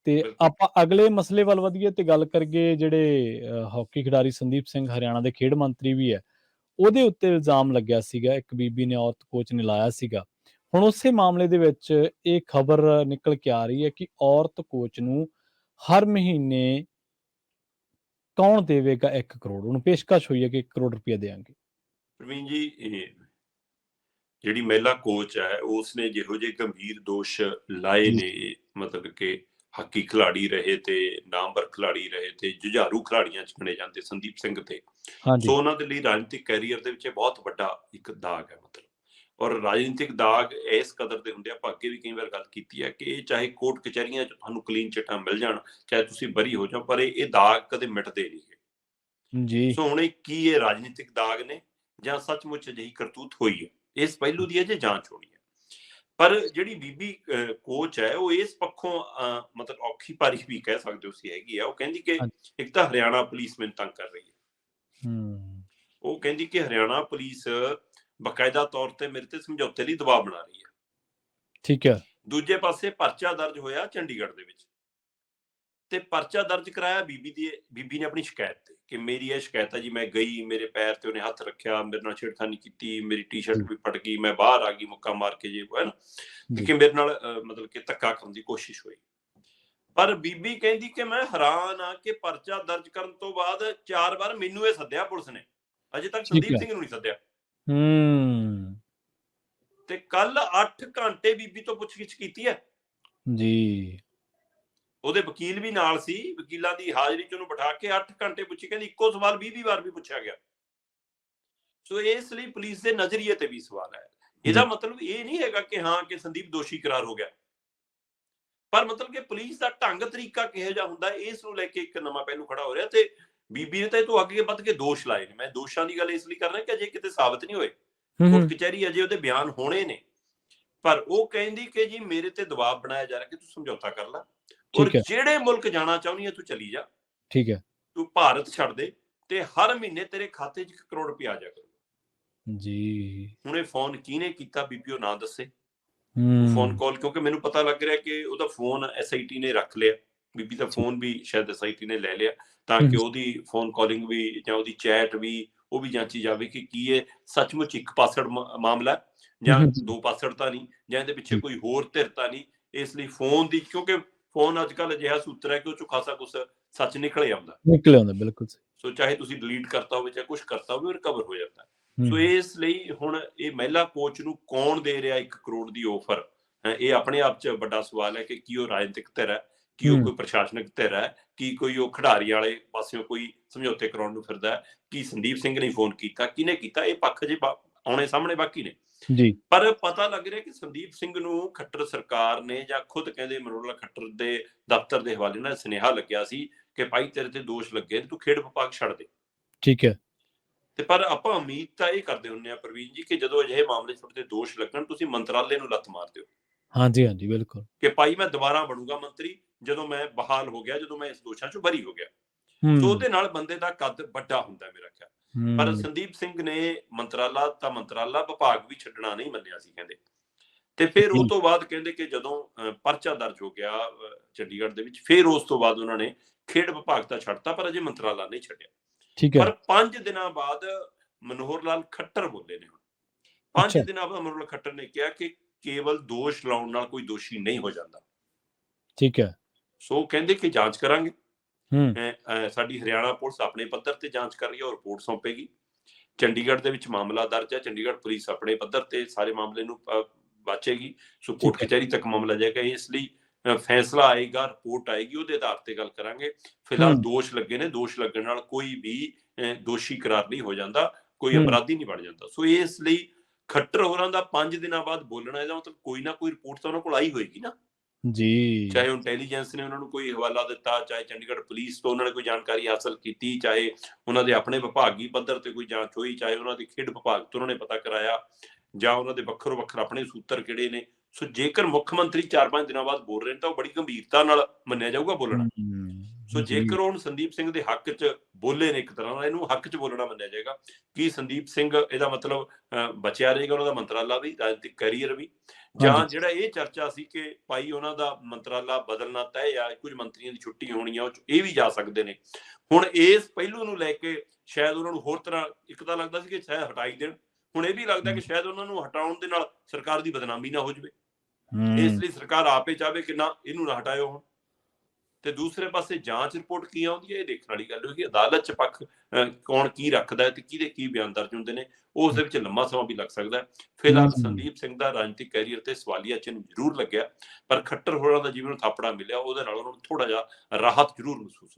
ਤੇ ਬਿਲਕੁਲ। ਆਪਾਂ ਅਗਲੇ ਮਸਲੇ ਵੱਲ ਵਧੀਏ ਤੇ ਗੱਲ ਕਰੀਏ ਜਿਹੜੇ ਹਾਕੀ ਖਿਡਾਰੀ ਸੰਦੀਪ ਸਿੰਘ ਹਰਿਆਣਾ ਦੇ ਖੇਡ ਮੰਤਰੀ ਵੀ ਹੈ, ਉਹਦੇ ਉੱਤੇ ਇਲਜ਼ਾਮ ਲੱਗਿਆ ਸੀਗਾ, ਇੱਕ ਬੀਬੀ ਨੇ ਔਰਤ ਕੋਚ ਨੇ ਲਾਇਆ ਸੀਗਾ। ਹੁਣ ਉਸੇ ਮਾਮਲੇ ਦੇ ਵਿੱਚ ਇਹ ਖਬਰ ਨਿਕਲ ਕੇ ਆ ਰਹੀ ਹੈ ਕਿ ਔਰਤ ਕੋਚ ਨੂੰ ਹਰ ਮਹੀਨੇ ਕੌਣ ਦੇਵੇਗਾ 1 ਕਰੋੜ? ਉਹਨੂੰ ਪੇਸ਼ਕਸ਼ ਹੋਈ ਹੈ ਕਿ 1 ਕਰੋੜ ਰੁਪਇਆ ਦੇਵਾਂਗੇ। ਪ੍ਰਵੀਨ ਜੀ, ਜਿਹੜੀ ਮਹਿਲਾ ਕੋਚ ਹੈ ਉਸਨੇ ਜਿਹੋ ਜਿਹੇ ਗੰਭੀਰ ਦੋਸ਼ ਲਾਏ ਜੀ। ਨੇ, ਮਤਲਬ ਕਿ ਹਾਕੀ ਖਿਲਾੜੀ ਰਹੇ ਤੇ ਨਾਮਵਰ ਖਿਲਾੜੀ ਰਹੇ ਤੇ ਜੁਝਾਰੂ ਖਿਲਾੜੀਆਂ ਚ ਗਿਣੇ ਜਾਂਦੇ ਸੰਦੀਪ ਸਿੰਘ ਤੇ, ਹਾਂਜੀ। ਸੋ ਉਹਨਾਂ ਦੇ ਲਈ ਰਾਜਨੀਤਿਕ ਕੈਰੀਅਰ ਦੇ ਵਿੱਚ ਇਹ ਬਹੁਤ ਵੱਡਾ ਇੱਕ ਦਾਗ ਹੈ। ਮਤਲਬ ਔਰ ਰਾਜਨੀਤਿਕ ਦਾਗ ਇਸ ਕਦਰ ਦੇ ਹੁੰਦੇ ਆ, ਆਪਾਂ ਅੱਗੇ ਵੀ ਕਈ ਵਾਰ ਗੱਲ ਕੀਤੀ ਹੈ ਕਿ ਇਹ ਚਾਹੇ ਕੋਰਟ ਕਚਹਿਰੀਆਂ 'ਚ ਤੁਹਾਨੂੰ ਕਲੀਨ ਚਿੱਟਾਂ ਮਿਲ ਜਾਣ, ਚਾਹੇ ਤੁਸੀਂ ਬਰੀ ਹੋ ਜਾਓ, ਪਰ ਇਹ ਦਾਗ ਕਦੇ ਮਿਟਦੇ ਨਹੀਂ ਗੇ। ਜੀ। ਸੋ ਹੁਣ ਇਹ ਰਾਜਨੀਤਿਕ ਦਾਗ ਨੇ ਜਾਂ ਸੱਚਮੁੱਚ ਅਜਿਹੀ ਕਰਤੂਤ ਹੋਈ ਹੈ, ਇਸ ਪਹਿਲੂ ਦੀ ਅਜੇ ਜਾਂਚ ਹੋਣੀ ਹੈ। ਪਰ ਜਿਹੜੀ ਬੀਬੀ ਕੋਚ ਹੈ ਉਹ ਇਸ ਪੱਖੋਂ ਮਤਲਬ ਔਖੀ ਭਾਰੀ ਵੀ ਕਹਿ ਸਕਦੇ ਹੋ ਤੁਸੀਂ ਹੈਗੀ ਆ। ਉਹ ਕਹਿੰਦੀ ਕਿ ਹਾਂਜੀ। ਇੱਕ ਤਾਂ ਹਰਿਆਣਾ ਪੁਲਿਸ ਮੈਨੂੰ ਤੰਗ ਕਰ ਰਹੀ ਹੈ। ਹੂੰ। ਉਹ ਕਹਿੰਦੀ ਕਿ ਹਰਿਆਣਾ ਪੁਲਿਸ ਬਕਾਇਦਾ ਤੌਰ ਤੇ ਮੇਰੇ ਤੇ ਸਮਝੌਤੇ ਲਈ ਦਬਾਅ ਬਣਾ ਰਹੀ ਹੈ। ਠੀਕ ਹੈ। ਦੂਜੇ ਪਾਸੇ ਪਰਚਾ ਦਰਜ ਹੋਇਆ ਚੰਡੀਗੜ੍ਹ ਦੇ ਵਿੱਚ, ਤੇ ਪਰਚਾ ਦਰਜ ਕਰਾਇਆ ਬੀਬੀ ਨੇ ਆਪਣੀ ਸ਼ਿਕਾਇਤ ਤੇ ਕਿ ਮੇਰੀ ਇਹ ਸ਼ਿਕਾਇਤ ਹੈ ਜੀ, ਮੈਂ ਗਈ, ਮੇਰੇ ਪੈਰ ਤੇ ਉਹਨੇ ਹੱਥ ਰੱਖਿਆ, ਮੇਰੇ ਨਾਲ ਛੇੜਖਾਨੀ ਕੀਤੀ, ਮੇਰੀ ਟੀ-ਸ਼ਰਟ ਜੀ। ਵੀ ਫਟ ਗਈ, ਮੈਂ ਬਾਹਰ ਆ ਗਈ ਮੁੱਕਾ ਮਾਰ ਕੇ, ਜੇ ਹੈ ਨਾ ਜੀ। ਕਿ ਮੇਰੇ ਨਾਲ ਮਤਲਬ ਕਿ ਧੱਕਾ ਕਰਨ ਦੀ ਕੋਸ਼ਿਸ਼ ਹੋਈ। ਪਰ ਬੀਬੀ ਕਹਿੰਦੀ ਕਿ ਮੈਂ ਹੈਰਾਨ ਆ ਕਿ ਪਰਚਾ ਦਰਜ ਕਰਨ ਤੋਂ ਬਾਅਦ 4 ਵਾਰ ਮੈਨੂੰ ਇਹ ਸੱਦਿਆ ਪੁਲਿਸ ਨੇ, ਅਜੇ ਤੱਕ ਠੀਕ ਸੰਦੀਪ ਹੈ। ਸਿੰਘ ਨੂੰ ਨਹੀਂ ਸੱਦਿਆ। ਹੂੰ। ਤੇ ਕੱਲ 8 ਘੰਟੇ ਬੀਬੀ ਤੋਂ ਪੁੱਛਗਿੱਛ ਕੀਤੀ ਹੈ। ਜੀ। ਉਹਦੇ ਵਕੀਲ ਵੀ ਨਾਲ ਸੀ, ਵਕੀਲਾਂ ਦੀ ਹਾਜ਼ਰੀ ਚ ਉਹਨੂੰ ਬਿਠਾ ਕੇ 8 ਘੰਟੇ ਪੁੱਛੀ, ਕਹਿੰਦੀ ਇੱਕੋ ਸਵਾਲ 20 ਵਾਰ ਵੀ ਪੁੱਛਿਆ ਗਿਆ। ਸੋ ਇਸ ਲਈ ਪੁਲਿਸ ਦੇ ਨਜ਼ਰੀਏ ਤੇ ਵੀ ਸਵਾਲ ਹੈ। ਇਹਦਾ ਜੀ। ਮਤਲਬ ਇਹ ਨਹੀਂ ਹੈਗਾ ਕਿ ਹਾਂ ਕਿ ਸੰਦੀਪ ਦੋਸ਼ੀ ਕਰਾਰ ਹੋ ਗਿਆ, ਪਰ ਮਤਲਬ ਕਿ ਪੁਲਿਸ ਦਾ ਢੰਗ ਤਰੀਕਾ ਕਿਹੋ ਜਿਹਾ ਹੁੰਦਾ, ਇਸ ਨੂੰ ਲੈ ਕੇ ਇੱਕ ਨਵਾਂ ਪਹਿਲੂ ਖੜਾ ਹੋ ਰਿਹਾ। ਤੇ ਬੀਬੀ ਨੇ ਤਾਂ ਇਹ ਤੋਂ ਅੱਗੇ ਵੱਧ ਕੇ ਦੋਸ਼ ਲਾਏ ਨੇ। ਮੈਂ ਦੋਸ਼ਾਂ ਦੀ ਗੱਲ ਇਸ ਲਈ ਕਰ ਰਿਹਾ ਕਿ ਅਜੇ ਕਿਤੇ ਸਾਬਤ ਨਹੀਂ ਹੋਏ, ਕੋਰਟ ਕਚਹਿਰੀ ਅਜੇ ਉਹਦੇ ਬਿਆਨ ਹੋਣੇ ਨੇ। ਪਰ ਉਹ ਕਹਿੰਦੀ ਕਿ ਜੀ ਮੇਰੇ ਤੇ ਦਬਾਅ ਬਣਾਇਆ ਜਾ ਰਿਹਾ ਕਿ ਤੂੰ ਸਮਝੌਤਾ ਕਰ ਲੈ, ਔਰ ਠੀਕ ਹੈ। ਜਿਹੜੇ ਮੁਲਕ ਜਾਣਾ ਚਾਹੁੰਦੀ ਹੈ ਤੂੰ ਚਲੀ ਜਾ, ਠੀਕ ਹੈ। ਤੂੰ ਭਾਰਤ ਛੱਡ ਦੇ, ਤੇ ਹਰ ਮਹੀਨੇ ਤੇਰੇ ਖਾਤੇ 'ਚ 1 ਕਰੋੜ ਰੁਪਇਆ ਆ ਜਾ ਕਰੂਗਾ। ਜੀ। ਹੁਣ ਇਹ ਫੋਨ ਕਿਹਨੇ ਕੀਤਾ ਬੀਬੀ ਉਹ ਨਾ ਦੱਸੇ, ਉਹ ਫੋਨ ਹੂੰ। ਕਾਲ, ਕਿਉਂਕਿ ਮੈਨੂੰ ਪਤਾ ਲੱਗ ਰਿਹਾ ਕਿ ਉਹਦਾ ਫੋਨ SIT ਨੇ ਰੱਖ ਲਿਆ, ਬੀਬੀ ਦਾ ਜੀ। ਫੋਨ ਵੀ ਸ਼ਾਇਦ SIT ਨੇ ਲੈ ਲਿਆ, ਤਾਂ ਕਿ ਉਹਦੀ ਫੋਨ ਕਾਲਿੰਗ ਵੀ ਜਾਂ ਉਹਦੀ ਚੈਟ ਵੀ ਉਹ ਵੀ ਜਾਂਚੀ ਜਾਵੇ ਕਿ ਕੀ ਇਹ ਸੱਚਮੁੱਚ ਇੱਕ ਪਾਸੜ ਮਾਮਲਾ ਜਾਂ ਜੀ। 2 ਪਾਸੜ ਤਾਂ ਨਹੀਂ, ਜਾਂ ਇਹਦੇ ਪਿੱਛੇ ਜੀ। ਕੋਈ ਹੋਰ ਧਿਰ ਤਾਂ ਨਹੀਂ। ਇਸ ਲਈ ਫੋਨ ਦੀ, ਕਿਉਂਕਿ ਫੋਨ ਅੱਜ ਕੱਲ੍ਹ ਅਜਿਹਾ ਸੂਤਰ ਹੈ ਕਿ ਉਹ ਚੋਂ ਖਾਸਾ ਕੁਛ ਸੱਚ ਨਿਕਲ ਆਉਂਦਾ। ਨਿਕਲ ਆਉਂਦਾ, ਬਿਲਕੁਲ ਸਹੀ। ਸੋ ਚਾਹੇ ਤੁਸੀਂ ਡਿਲੀਟ ਕਰਤਾ ਹੋਵੇ ਚਾਹੇ ਕੁਛ ਕਰਤਾ ਹੋਵੇ, ਉਹ ਰਿਕਵਰ ਹੋ ਜਾਂਦਾ। ਹੂੰ। ਸੋ ਇਸ ਲਈ ਹੁਣ ਇਹ ਮਹਿਲਾ ਕੋਚ ਨੂੰ ਕੌਣ ਦੇ ਰਿਹਾ 1 ਕਰੋੜ ਦੀ ਆਫਰ, ਇਹ ਆਪਣੇ ਆਪ 'ਚ ਵੱਡਾ ਸਵਾਲ ਹੈ ਕਿ ਕੀ ਉਹ ਰਾਜਨੀਤਿਕ ਧਿਰ ਹੈ, ਕੀ ਉਹ ਹੂੰ। ਕੋਈ ਪ੍ਰਸ਼ਾਸਨਿਕ ਧਿਰ ਹੈ, ਕੀ ਕੋਈ ਉਹ ਖਿਡਾਰੀ ਵਾਲੇ ਪਾਸਿਓਂ ਕੋਈ ਸਮਝੌਤੇ ਕਰਾਉਣ ਨੂੰ ਫਿਰਦਾ ਹੈ, ਕੀ ਸੰਦੀਪ ਸਿੰਘ ਨੇ ਫੋਨ ਕੀਤਾ, ਕਿਹਨੇ ਕੀਤਾ, ਇਹ ਪੱਖ ਜੇ ਆਉਣੇ ਸਾਹਮਣੇ ਬਾਕੀ ਨੇ। ਜੀ। ਪਰ ਪਤਾ ਲੱਗ ਰਿਹਾ ਕਿ ਸੰਦੀਪ ਸਿੰਘ ਨੂੰ ਖੱਟਰ ਸਰਕਾਰ ਨੇ, ਜਾਂ ਖੁਦ ਕਹਿੰਦੇ ਮਨੋਹਰ ਖੱਟਰ ਦੇ ਦਫ਼ਤਰ ਦੇ ਹਵਾਲੇ ਨਾਲ ਸੁਨੇਹਾ ਲੱਗਿਆ ਸੀ ਕਿ ਭਾਈ ਤੇਰੇ ਤੇ ਦੋਸ਼ ਲੱਗੇ, ਤੂੰ ਖੇਡ ਵਿਭਾਗ ਛੱਡ ਦੇ। ਠੀਕ ਹੈ। ਤੇ ਪਰ ਆਪਾਂ ਉਮੀਦ ਤਾਂ ਇਹ ਕਰਦੇ ਹੁੰਦੇ ਆ ਪ੍ਰਵੀਨ ਜੀ ਕਿ ਜਦੋਂ ਅਜਿਹੇ ਮਾਮਲੇ 'ਚ ਤੁਹਾਡੇ ਤੇ ਦੋਸ਼ ਲੱਗਣ, ਤੁਸੀਂ ਮੰਤਰਾਲੇ ਨੂੰ ਲੱਤ ਮਾਰ ਦਿਓ ਹਾਂਜੀ, ਹਾਂਜੀ, ਬਿਲਕੁਲ। ਕਿ ਭਾਈ ਮੈਂ ਦੁਬਾਰਾ ਬਣੂੰਗਾ ਮੰਤਰੀ ਜਦੋਂ ਮੈਂ ਬਹਾਲ ਹੋ ਗਿਆ, ਜਦੋਂ ਮੈਂ ਇਸ ਦੋਸ਼ਾਂ 'ਚੋਂ ਬਰੀ ਹੋ ਗਿਆ। ਸੋ ਹੂੰ। ਉਹਦੇ ਨਾਲ ਬੰਦੇ ਦਾ ਕੱਦ ਵੱਡਾ ਹੁੰਦਾ ਮੇਰਾ ਖਿਆਲ। ਪਰ ਹੂੰ। ਸੰਦੀਪ ਸਿੰਘ ਨੇ ਮੰਤਰਾਲਾ ਤਾਂ ਮੰਤਰਾਲਾ, ਵਿਭਾਗ ਵੀ ਛੱਡਣਾ ਨਹੀਂ ਮੰਨਿਆ ਸੀ ਕਹਿੰਦੇ। ਤੇ ਫਿਰ ਉਹ ਜੀ। ਤੋਂ ਬਾਅਦ ਕਹਿੰਦੇ ਕਿ ਜਦੋਂ ਪਰਚਾ ਦਰਜ ਹੋ ਗਿਆ ਚੰਡੀਗੜ੍ਹ ਦੇ ਵਿੱਚ, ਫਿਰ ਉਸ ਤੋਂ ਬਾਅਦ ਉਹਨਾਂ ਨੇ ਖੇਡ ਵਿਭਾਗ ਤਾਂ ਛੱਡਤਾ, ਪਰ ਅਜੇ ਮੰਤਰਾਲਾ ਨਹੀਂ ਛੱਡਿਆ। ਠੀਕ ਹੈ। ਪਰ 5 ਦਿਨਾਂ ਬਾਅਦ ਮਨੋਹਰ ਲਾਲ ਖੱਟਰ ਬੋਲੇ ਨੇ। ਹੁਣ 5 ਅੱਛਾ। ਦਿਨਾਂ ਬਾਅਦ ਮਨੋਹਰ ਲਾਲ ਖੱਟਰ ਨੇ ਕਿਹਾ ਕਿ ਕੇਵਲ ਦੋਸ਼ ਲਾਉਣ ਨਾਲ ਕੋਈ ਦੋਸ਼ੀ ਨਹੀਂ ਹੋ ਜਾਂਦਾ। ਠੀਕ ਹੈ। ਸੋ ਕਹਿੰਦੇ ਕਿ ਜਾਂਚ ਕਰਾਂਗੇ। ਹੂੰ। ਸਾਡੀ ਹਰਿਆਣਾ ਪੁਲਿਸ ਆਪਣੇ ਪੱਧਰ ਤੇ ਜਾਂਚ ਕਰ ਰਹੀ ਹੈ, ਉਹ ਰਿਪੋਰਟ ਸੌਂਪੇਗੀ। ਚੰਡੀਗੜ੍ਹ ਦੇ ਵਿੱਚ ਮਾਮਲਾ ਦਰਜ ਹੈ, ਚੰਡੀਗੜ੍ਹ ਪੁਲਿਸ ਆਪਣੇ ਪੱਧਰ ਤੇ ਸਾਰੇ ਮਾਮਲੇ ਨੂੰ ਵਾਚੇਗੀ। ਸੋ ਕੋਰਟ ਠੀਕ ਹੈ। ਕਚਹਿਰੀ ਤੱਕ ਮਾਮਲਾ ਜਾਏਗਾ। ਇਸ ਲਈ ਫੈਸਲਾ ਆਏਗਾ, ਰਿਪੋਰਟ ਆਏਗੀ, ਉਹਦੇ ਆਧਾਰ ਤੇ ਗੱਲ ਕਰਾਂਗੇ। ਫਿਲਹਾਲ ਹੂੰ। ਦੋਸ਼ ਲੱਗੇ ਨੇ, ਦੋਸ਼ ਲੱਗਣ ਨਾਲ ਕੋਈ ਵੀ ਦੋਸ਼ੀ ਕਰਾਰ ਨਹੀਂ ਹੋ ਜਾਂਦਾ, ਕੋਈ ਹੂੰ। ਅਪਰਾਧੀ ਨਹੀਂ ਬਣ ਜਾਂਦਾ। ਸੋ ਇਸ ਲਈ ਖੱਟਰ ਹੋਰਾਂ ਦਾ 5 ਦਿਨਾਂ ਬਾਅਦ ਬੋਲਣਾ, ਇਹਦਾ ਮਤਲਬ ਕੋਈ ਨਾ ਕੋਈ ਰਿਪੋਰਟ ਤਾਂ ਉਹਨਾਂ ਕੋਲ ਆਈ ਹੋਏਗੀ ਨਾ। ਜੀ। ਚਾਹੇ ਇੰਟੈਲੀਜੈਂਸ ਨੇ ਉਹਨਾਂ ਨੂੰ ਕੋਈ ਹਵਾਲਾ ਦਿੱਤਾ, ਚਾਹੇ ਚੰਡੀਗੜ੍ਹ ਪੁਲਿਸ ਤੋਂ ਉਹਨਾਂ ਨੇ ਕੋਈ ਜਾਣਕਾਰੀ ਹਾਸਲ ਕੀਤੀ, ਚਾਹੇ ਉਹਨਾਂ ਦੇ ਆਪਣੇ ਵਿਭਾਗੀ ਪੱਧਰ ਤੇ ਕੋਈ ਜਾਂਚ ਹੋਈ, ਚਾਹੇ ਉਹਨਾਂ ਦੇ ਖੇਡ ਵਿਭਾਗ ਤੋਂ ਉਹਨਾਂ ਨੇ ਪਤਾ ਕਰਾਇਆ, ਜਾਂ ਉਹਨਾਂ ਦੇ ਵੱਖਰੋ ਵੱਖਰ ਆਪਣੇ ਸੂਤਰ ਕਿਹੜੇ ਨੇ। ਸੋ ਜੇਕਰ ਮੁੱਖ ਮੰਤਰੀ 4-5 ਦਿਨਾਂ ਬਾਅਦ ਬੋਲ ਰਹੇ ਨੇ ਤਾਂ ਉਹ ਬੜੀ ਗੰਭੀਰਤਾ ਨਾਲ ਮੰਨਿਆ ਜਾਊਗਾ ਬੋਲਣਾ। ਸੋ ਜੀ। ਜੇਕਰ ਹੁਣ ਸੰਦੀਪ ਸਿੰਘ ਦੇ ਹੱਕ 'ਚ ਬੋਲੇ ਨੇ, ਇੱਕ ਤਰ੍ਹਾਂ ਨਾਲ ਇਹਨੂੰ ਹੱਕ 'ਚ ਬੋਲਣਾ ਮੰਨਿਆ ਜਾਏਗਾ ਕਿ ਸੰਦੀਪ ਸਿੰਘ ਇਹਦਾ ਮਤਲਬ ਬਚਿਆ ਰਹੇਗਾ ਉਹਨਾਂ ਦਾ ਮੰਤਰਾਲਾ ਵੀ, ਰਾਜਨੀਤਿਕ ਕੈਰੀਅਰ ਵੀ, ਹਾਂਜੀ। ਜਾਂ ਜਿਹੜਾ ਇਹ ਚਰਚਾ ਸੀ ਕਿ ਭਾਈ ਉਹਨਾਂ ਦਾ ਮੰਤਰਾਲਾ ਬਦਲਣਾ ਤੈਅ ਆ, ਕੁਝ ਮੰਤਰੀਆਂ ਦੀ ਛੁੱਟੀ ਹੋਣੀ ਆ, ਉਹ 'ਚ ਇਹ ਵੀ ਜਾ ਸਕਦੇ ਨੇ। ਹੁਣ ਇਸ ਪਹਿਲੂ ਨੂੰ ਲੈ ਕੇ ਸ਼ਾਇਦ ਉਹਨਾਂ ਨੂੰ ਹੋਰ ਤਰ੍ਹਾਂ, ਇੱਕ ਤਾਂ ਲੱਗਦਾ ਸੀ ਕਿ ਸ਼ਾਇਦ ਹਟਾਈ ਦੇਣ, ਹੁਣ ਇਹ ਵੀ ਲੱਗਦਾ ਕਿ ਸ਼ਾਇਦ ਉਹਨਾਂ ਨੂੰ ਹਟਾਉਣ ਦੇ ਨਾਲ ਸਰਕਾਰ ਦੀ ਬਦਨਾਮੀ ਨਾ ਹੋ ਜਾਵੇ, ਇਸ ਹੂੰ। ਲਈ ਸਰਕਾਰ ਆਪੇ ਚਾਹਵੇ ਕਿ ਨਾ ਇਹਨੂੰ ਨਾ ਹਟਾਇਓ ਹੁਣ। ਤੇ ਦੂਸਰੇ ਪਾਸੇ ਜਾਂਚ ਰਿਪੋਰਟ ਕੀ ਆਉਂਦੀ ਹੈ, ਇਹ ਦੇਖਣ ਵਾਲੀ ਗੱਲ ਹੋਏਗੀ। ਅਦਾਲਤ 'ਚ ਪੱਖ ਕੌਣ ਕੀ ਰੱਖਦਾ ਹੈ ਤੇ ਕਿਹਦੇ ਕੀ ਬਿਆਨ ਦਰਜ ਹੁੰਦੇ ਨੇ, ਉਸ ਦੇ ਵਿੱਚ ਲੰਮਾ ਸਮਾਂ ਵੀ ਲੱਗ ਸਕਦਾ ਹੈ। ਫਿਲਹਾਲ ਸੰਦੀਪ ਸਿੰਘ ਦਾ ਰਾਜਨੀਤਿਕ ਕੈਰੀਅਰ ਤੇ ਸਵਾਲੀਆ ਚਿੰਨ੍ਹ ਜ਼ਰੂਰ ਲੱਗਿਆ, ਪਰ ਖੱਟਰ ਹੋਰਾਂ ਦਾ ਜਿਵੇਂ ਨੂੰ ਥਾਪੜਾ ਮਿਲਿਆ, ਉਹਦੇ ਨਾਲ ਉਹਨਾਂ ਨੂੰ ਥੋੜਾ ਜਿਹਾ ਰਾਹਤ ਜ਼ਰੂਰ ਮਹਿਸੂਸ